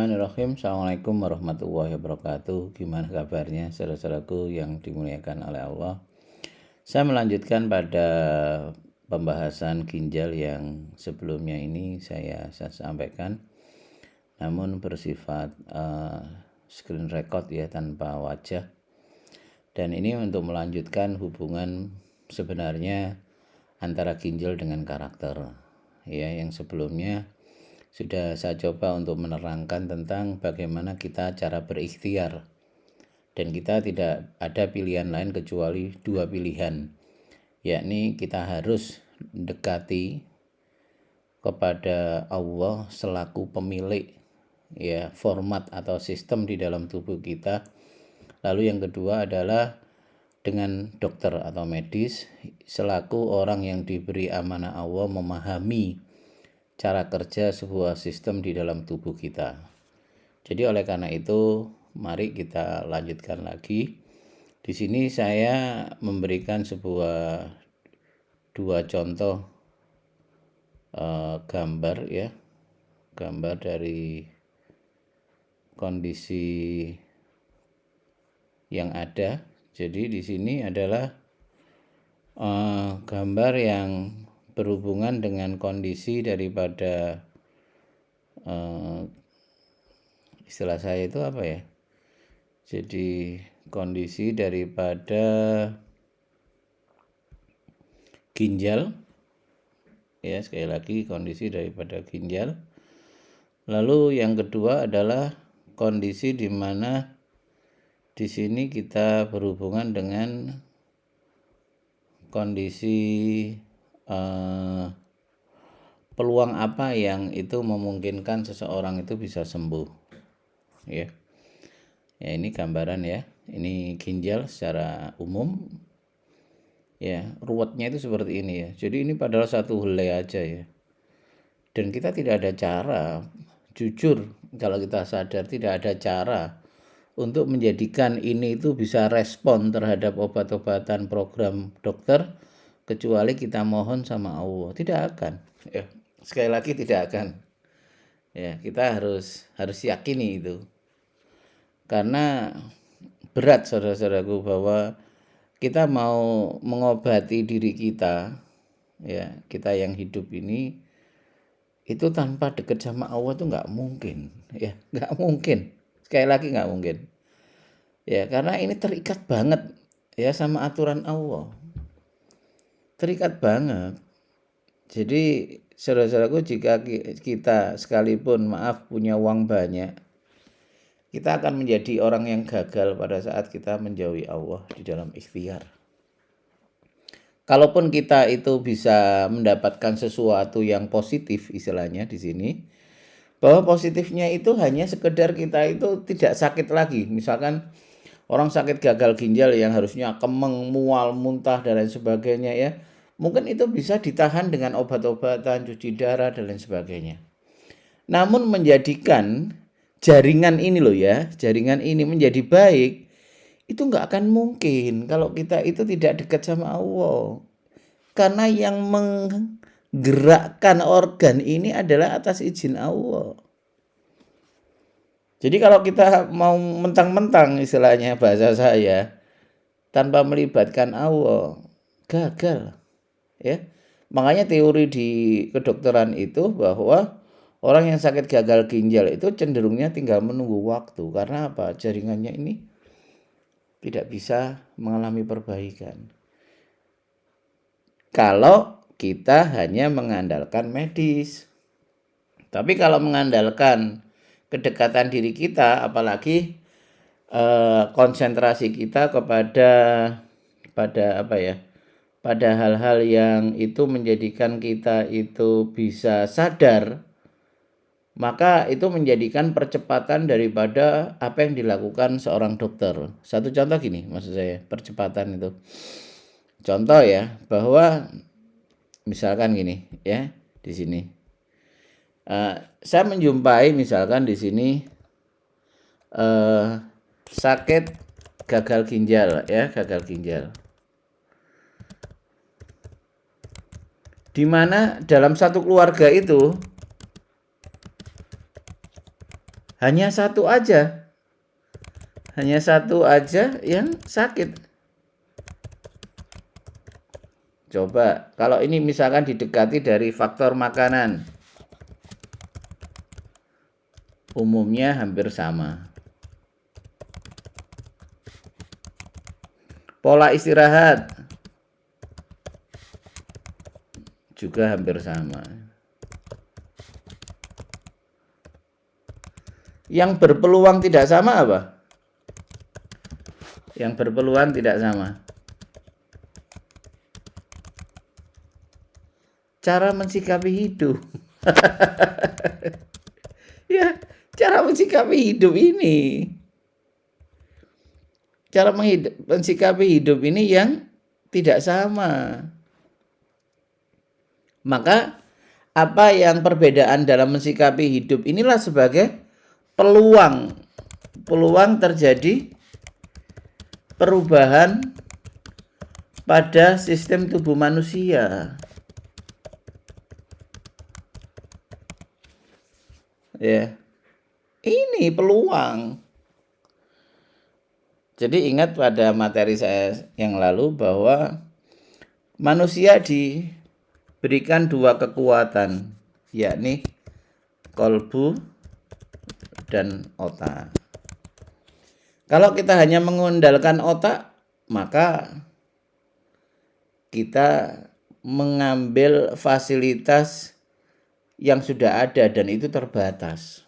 Bismillahirrahmanirrahim. Assalamualaikum warahmatullahi wabarakatuh. Gimana kabarnya saudara-saudaraku yang dimuliakan oleh Allah? Saya melanjutkan pada pembahasan ginjal yang sebelumnya ini saya sampaikan, namun bersifat screen record ya, tanpa wajah. Dan ini untuk melanjutkan hubungan sebenarnya antara ginjal dengan karakter ya, yang sebelumnya sudah saya coba untuk menerangkan tentang bagaimana kita cara berikhtiar, dan kita tidak ada pilihan lain kecuali dua pilihan, yakni kita harus dekati kepada Allah selaku pemilik ya format atau sistem di dalam tubuh kita. Lalu yang kedua adalah dengan dokter atau medis selaku orang yang diberi amanah Allah memahami cara kerja sebuah sistem di dalam tubuh kita. Jadi oleh karena itu, mari kita lanjutkan lagi. Di sini saya memberikan dua contoh gambar ya, gambar dari kondisi yang ada. Jadi di sini adalah gambar yang berhubungan dengan kondisi daripada istilah saya itu apa ya, jadi kondisi daripada ginjal ya, sekali lagi kondisi daripada ginjal. Lalu yang kedua adalah kondisi di mana di sini kita berhubungan dengan kondisi peluang apa yang itu memungkinkan seseorang itu bisa sembuh ya. Ya, ini gambaran ya, ini ginjal secara umum ya, ruwetnya itu seperti ini ya. Jadi ini padahal satu helai aja ya, dan kita tidak ada cara, jujur kalau kita sadar tidak ada cara untuk menjadikan ini itu bisa respon terhadap obat-obatan program dokter, kecuali kita mohon sama Allah. Tidak akan ya, sekali lagi tidak akan ya, kita harus yakini itu, karena berat saudara-saudaraku bahwa kita mau mengobati diri kita ya, kita yang hidup ini itu tanpa dekat sama Allah itu nggak mungkin ya, nggak mungkin, sekali lagi nggak mungkin ya, karena ini terikat banget ya sama aturan Allah, terikat banget. Jadi saudara-saudaraku, jika kita sekalipun punya uang banyak, kita akan menjadi orang yang gagal pada saat kita menjauhi Allah di dalam ikhtiar. Kalaupun kita itu bisa mendapatkan sesuatu yang positif istilahnya di sini, bahwa positifnya itu hanya sekedar kita itu tidak sakit lagi. Misalkan orang sakit gagal ginjal yang harusnya kemeng, mual, muntah dan lain sebagainya ya, mungkin itu bisa ditahan dengan obat-obatan, cuci darah dan lain sebagainya. Namun menjadikan jaringan ini loh ya, jaringan ini menjadi baik, itu nggak akan mungkin kalau kita itu tidak dekat sama Allah. Karena yang menggerakkan organ ini adalah atas izin Allah. Jadi kalau kita mau mentang-mentang istilahnya bahasa saya, tanpa melibatkan Allah, gagal ya. Makanya teori di kedokteran itu bahwa orang yang sakit gagal ginjal itu cenderungnya tinggal menunggu waktu. Karena apa? Jaringannya ini tidak bisa mengalami perbaikan. Kalau kita hanya mengandalkan medis. Tapi kalau mengandalkan kedekatan diri kita, apalagi konsentrasi kita pada hal-hal yang itu menjadikan kita itu bisa sadar, maka itu menjadikan percepatan daripada apa yang dilakukan seorang dokter. Satu contoh gini, maksud saya percepatan itu. Contoh ya, bahwa misalkan gini ya, di sini saya menjumpai misalkan di sini sakit gagal ginjal ya, gagal ginjal, di mana dalam satu keluarga itu Hanya satu aja. Hanya satu aja yang sakit. Coba, kalau ini misalkan didekati dari faktor makanan, umumnya hampir sama. Pola istirahat juga hampir sama. Yang berpeluang tidak sama apa? Yang berpeluang tidak sama. Cara mensikapi hidup. Ya, cara mensikapi hidup ini. Cara mensikapi hidup ini yang tidak sama. Maka apa yang perbedaan dalam mensikapi hidup inilah sebagai peluang terjadi perubahan pada sistem tubuh manusia. Ya, ini peluang. Jadi ingat pada materi saya yang lalu bahwa manusia diberikan dua kekuatan, yakni kolbu dan otak. Kalau kita hanya mengandalkan otak, maka kita mengambil fasilitas yang sudah ada dan itu terbatas.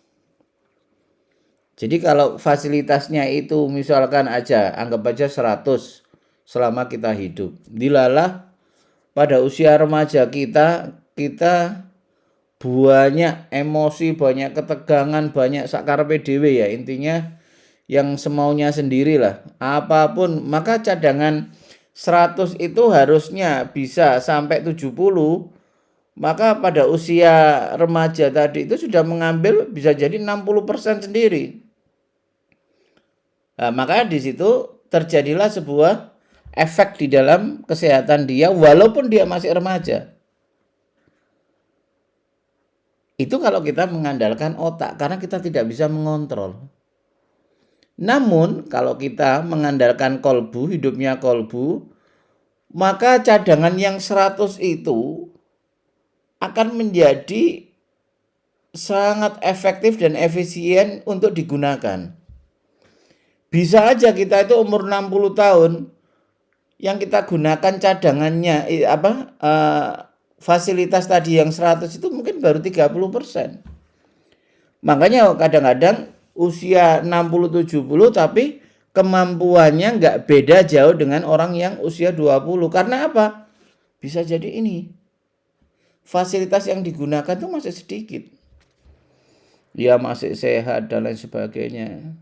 Jadi kalau fasilitasnya itu misalkan aja, anggap aja 100 selama kita hidup. Dilalah pada usia remaja kita banyak emosi, banyak ketegangan, banyak sakarpe dhewe ya, intinya yang semaunya sendirilah. Apapun, maka cadangan 100 itu harusnya bisa sampai 70. Maka pada usia remaja tadi itu sudah mengambil bisa jadi 60% sendiri. Nah, maka di situ terjadilah sebuah efek di dalam kesehatan dia walaupun dia masih remaja. Itu kalau kita mengandalkan otak karena kita tidak bisa mengontrol. Namun kalau kita mengandalkan kolbu, hidupnya kolbu, maka cadangan yang 100 itu akan menjadi sangat efektif dan efisien untuk digunakan. Bisa aja kita itu umur 60 tahun yang kita gunakan cadangannya fasilitas tadi yang 100 itu mungkin baru 30%. Makanya kadang-kadang usia 60-70 tapi kemampuannya nggak beda jauh dengan orang yang usia 20. Karena apa? Bisa jadi ini. Fasilitas yang digunakan itu masih sedikit. Dia masih sehat dan lain sebagainya.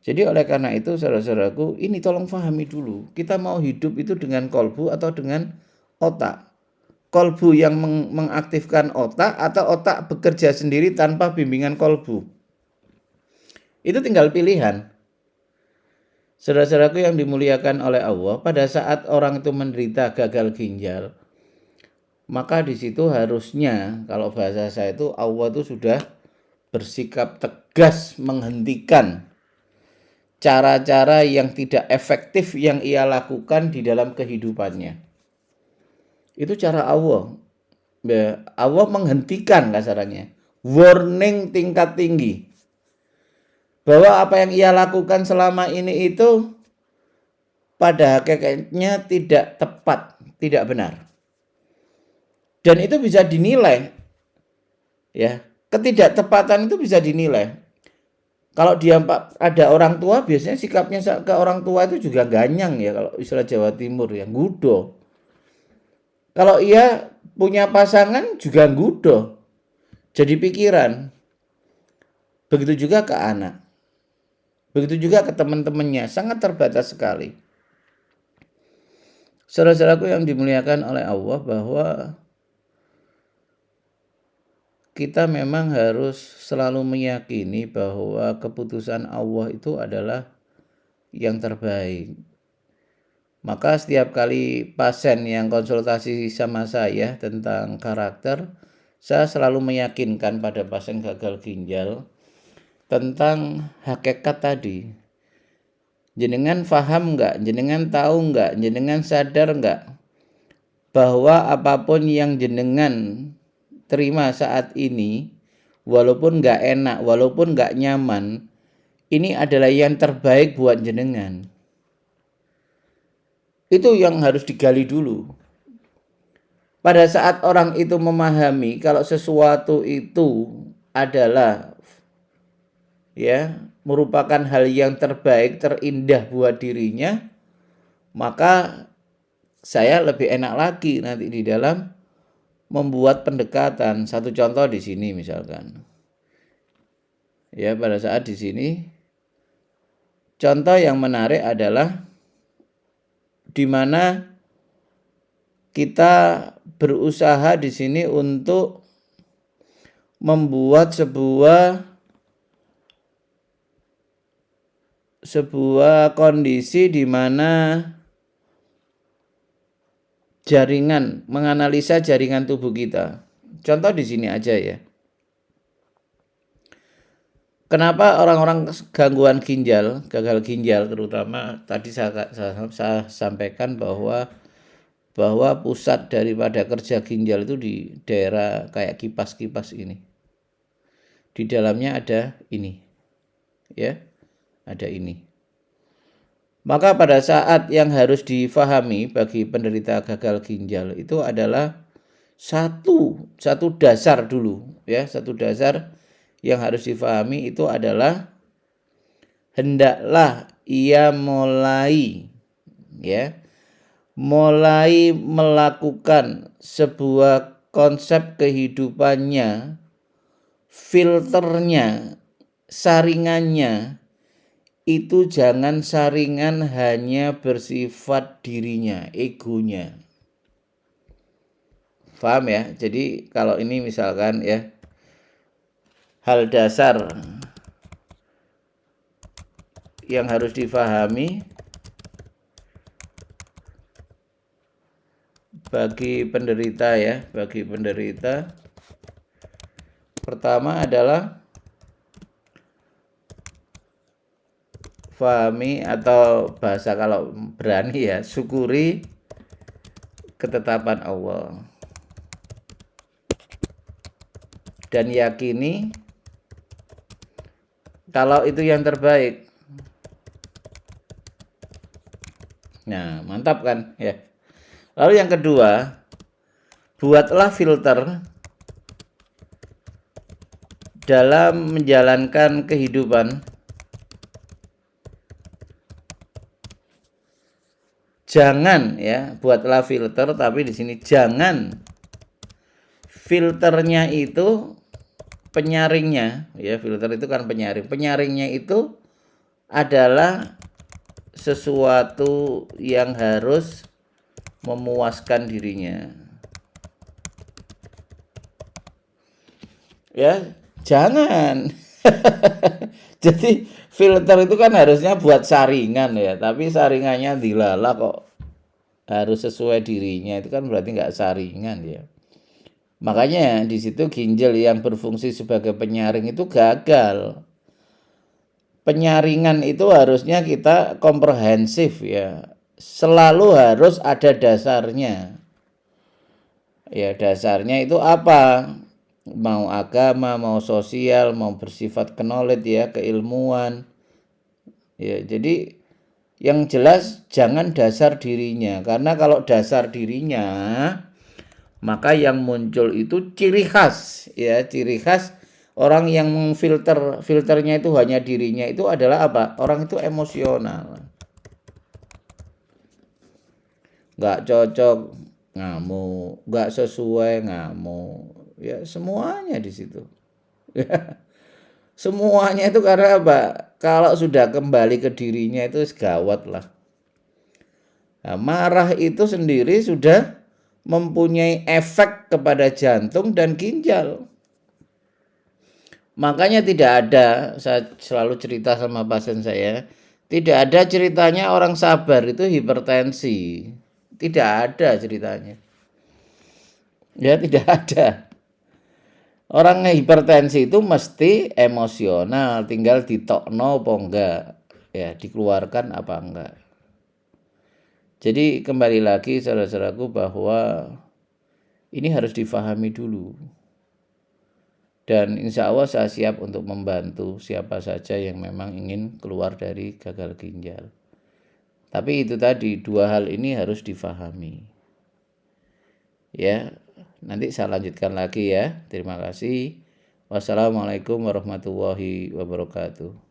Jadi oleh karena itu saudara-saudaraku, ini tolong pahami dulu. Kita mau hidup itu dengan kolbu atau dengan otak. Kolbu yang mengaktifkan otak atau otak bekerja sendiri tanpa bimbingan kolbu. Itu tinggal pilihan. Saudara-saudaraku yang dimuliakan oleh Allah, pada saat orang itu menderita gagal ginjal, maka di situ harusnya, kalau bahasa saya itu, Allah itu sudah bersikap tegas menghentikan cara-cara yang tidak efektif yang ia lakukan di dalam kehidupannya. Itu cara Allah. Allah menghentikan kasarannya. Warning tingkat tinggi. Bahwa apa yang ia lakukan selama ini itu pada hakikatnya tidak tepat, tidak benar. Dan itu bisa dinilai, ya, ketidaktepatan itu bisa dinilai. Kalau dia ada orang tua, biasanya sikapnya ke orang tua itu juga ganyang ya, kalau istilah Jawa Timur ya, gudo. Kalau ia punya pasangan juga gudo, jadi pikiran. Begitu juga ke anak, begitu juga ke teman-temannya, sangat terbatas sekali. Saudara-saudaraku yang dimuliakan oleh Allah, bahwa kita memang harus selalu meyakini bahwa keputusan Allah itu adalah yang terbaik. Maka setiap kali pasien yang konsultasi sama saya tentang karakter, saya selalu meyakinkan pada pasien gagal ginjal tentang hakikat tadi. Jenengan paham enggak? Jenengan tahu enggak? Jenengan sadar enggak bahwa apapun yang jenengan terima saat ini, walaupun enggak enak, walaupun enggak nyaman, ini adalah yang terbaik buat jenengan. Itu yang harus digali dulu. Pada saat orang itu memahami kalau sesuatu itu adalah merupakan hal yang terbaik, terindah buat dirinya, maka saya lebih enak lagi nanti di dalam membuat pendekatan. Satu contoh di sini misalkan. Ya, pada saat di sini contoh yang menarik adalah di mana kita berusaha di sini untuk membuat sebuah kondisi di mana menganalisa jaringan tubuh kita. Contoh di sini aja ya. Kenapa orang-orang gangguan ginjal, gagal ginjal terutama, tadi saya sampaikan bahwa pusat daripada kerja ginjal itu di daerah kayak kipas-kipas ini. Di dalamnya ada ini. Ya. Ada ini. Maka pada saat yang harus difahami bagi penderita gagal ginjal itu adalah satu dasar dulu ya, satu dasar yang harus difahami itu adalah hendaklah ia mulai melakukan sebuah konsep kehidupannya, filternya, saringannya itu jangan saringan hanya bersifat dirinya, egonya. Paham ya? Jadi kalau ini misalkan ya, hal dasar yang harus difahami bagi penderita pertama adalah fahami, atau bahasa kalau berani ya, syukuri ketetapan Allah dan yakini kalau itu yang terbaik. Nah, mantap kan ya. Lalu yang kedua, buatlah filter dalam menjalankan kehidupan. Jangan ya, buatlah filter, tapi di sini jangan filternya itu penyaringnya ya, filter itu kan penyaring. Penyaringnya itu adalah sesuatu yang harus memuaskan dirinya. Ya, jangan. Jadi filter itu kan harusnya buat saringan ya, tapi saringannya dilala kok harus sesuai dirinya, itu kan berarti nggak saringan ya. Makanya di situ ginjal yang berfungsi sebagai penyaring itu gagal. Penyaringan itu harusnya kita komprehensif ya, selalu harus ada dasarnya. Ya, dasarnya itu apa? Mau agama, mau sosial, mau bersifat knowledge ya, keilmuan. Ya, jadi yang jelas jangan dasar dirinya, karena kalau dasar dirinya maka yang muncul itu ciri khas ya, ciri khas orang yang filternya itu hanya dirinya itu adalah apa? Orang itu emosional. Nggak cocok, ngamuk, nggak sesuai, ngamuk. Ya, semuanya di situ. Semuanya itu karena apa? Kalau sudah kembali ke dirinya itu gawat lah. Nah, marah itu sendiri sudah mempunyai efek kepada jantung dan ginjal. Makanya tidak ada, saya selalu cerita sama pasien saya, tidak ada ceritanya orang sabar itu hipertensi. Tidak ada ceritanya. Ya, tidak ada. Orang hipertensi itu mesti emosional, tinggal ditokno apa enggak, ya dikeluarkan apa enggak. Jadi kembali lagi saudara-saudaraku bahwa ini harus difahami dulu. Dan insya Allah saya siap untuk membantu siapa saja yang memang ingin keluar dari gagal ginjal. Tapi itu tadi, dua hal ini harus difahami. Ya, nanti saya lanjutkan lagi ya. Terima kasih. Wassalamualaikum warahmatullahi wabarakatuh.